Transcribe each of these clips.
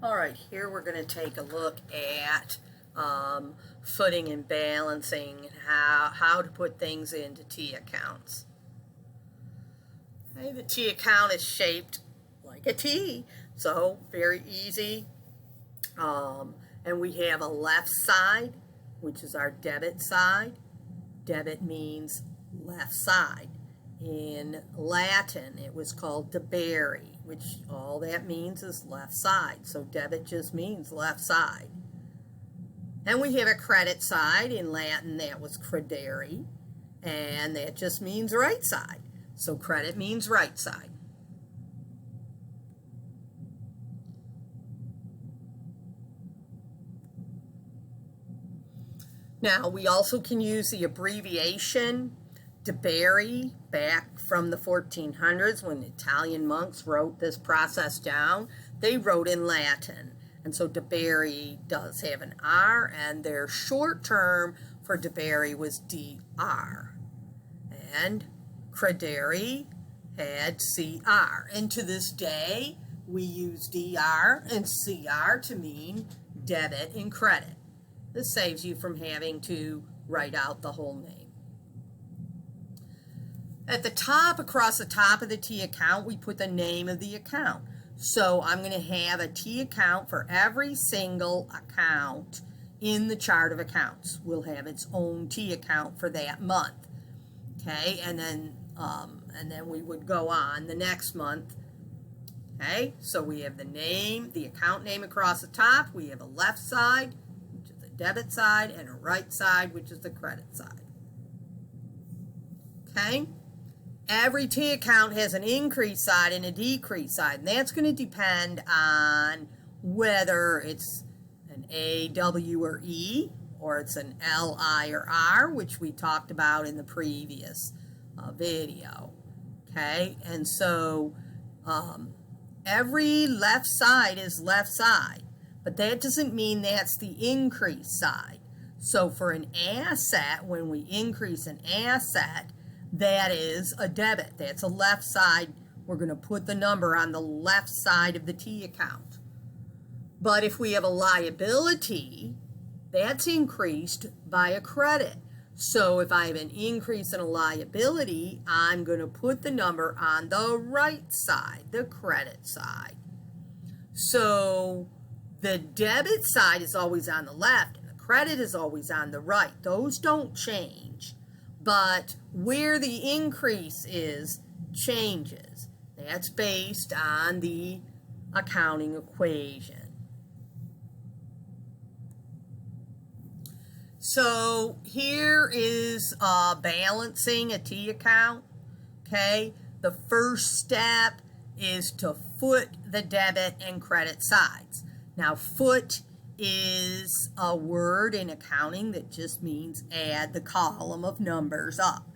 All right, here we're going to take a look at footing and balancing and how to put things into T accounts. Okay, the T account is shaped like a T, so very easy. And we have a left side, which is our debit side. Debit means left side. In Latin, it was called debere, which all that means is left side. So debit just means left side. And we have a credit side. In Latin, that was credere, and that just means right side. So credit means right side. Now, we also can use the abbreviation debere back from the 1400s when the Italian monks wrote this process down. They wrote in Latin. And so debere does have an R, and their short term for debere was DR. And credere had CR. And to this day, we use DR and CR to mean debit and credit. This saves you from having to write out the whole name. At the top, across the top of the T account, we put the name of the account. So I'm going to have a T account for every single account in the chart of accounts. We'll have its own T account for that month. Okay, and then we would go on the next month. Okay, so we have the name, the account name across the top. We have a left side, which is the debit side, and a right side, which is the credit side. Okay. Every T account has an increase side and a decrease side, and that's going to depend on whether it's an A, W, or E, or it's an L, I, or R, which we talked about in the previous video. Okay, and so every left side is left side, but that doesn't mean that's the increase side. So for an asset, when we increase an asset, that is a debit. That's a left side. We're going to put the number on the left side of the T account. But if we have a liability, that's increased by a credit. So if I have an increase in a liability, I'm going to put the number on the right side, the credit side. So the debit side is always on the left and the credit is always on the right. Those don't change. But where the increase is changes. That's based on the accounting equation. So here is balancing a T account. Okay, the first step is to foot the debit and credit sides. Now, foot is a word in accounting that just means add the column of numbers up.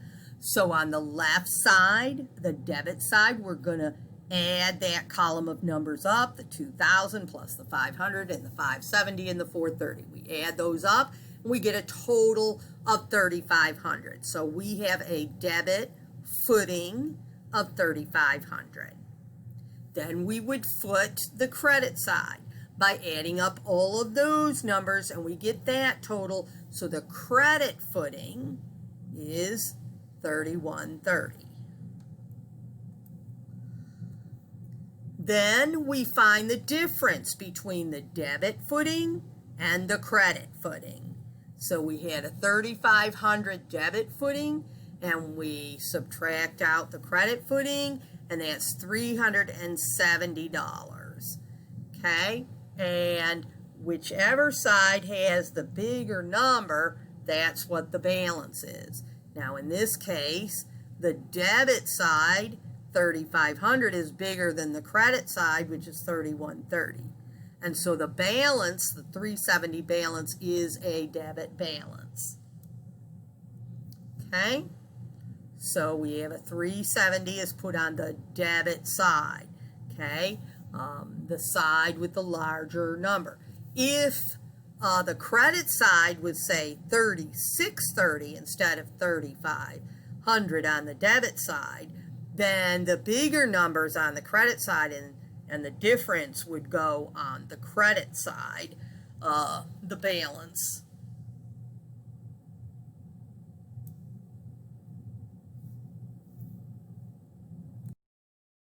So on the left side, the debit side, we're going to add that column of numbers up, the 2,000 plus the 500 and the 570 and the 430. We add those up and we get a total of 3,500. So we have a debit footing of 3,500. Then we would foot the credit side by adding up all of those numbers, and we get that total. So the credit footing is 3,130. Then we find the difference between the debit footing and the credit footing. So we had a 3,500 debit footing, and we subtract out the credit footing, and that's $370. Okay? And whichever side has the bigger number, that's what the balance is. Now, in this case, the debit side, 3,500, is bigger than the credit side, which is 3,130. And so the balance, the 370 balance, is a debit balance. Okay? So we have a 370 is put on the debit side. Okay? The side with the larger number. If the credit side would say 3,630 instead of 3,500 on the debit side, then the bigger numbers on the credit side and the difference would go on the credit side, the balance.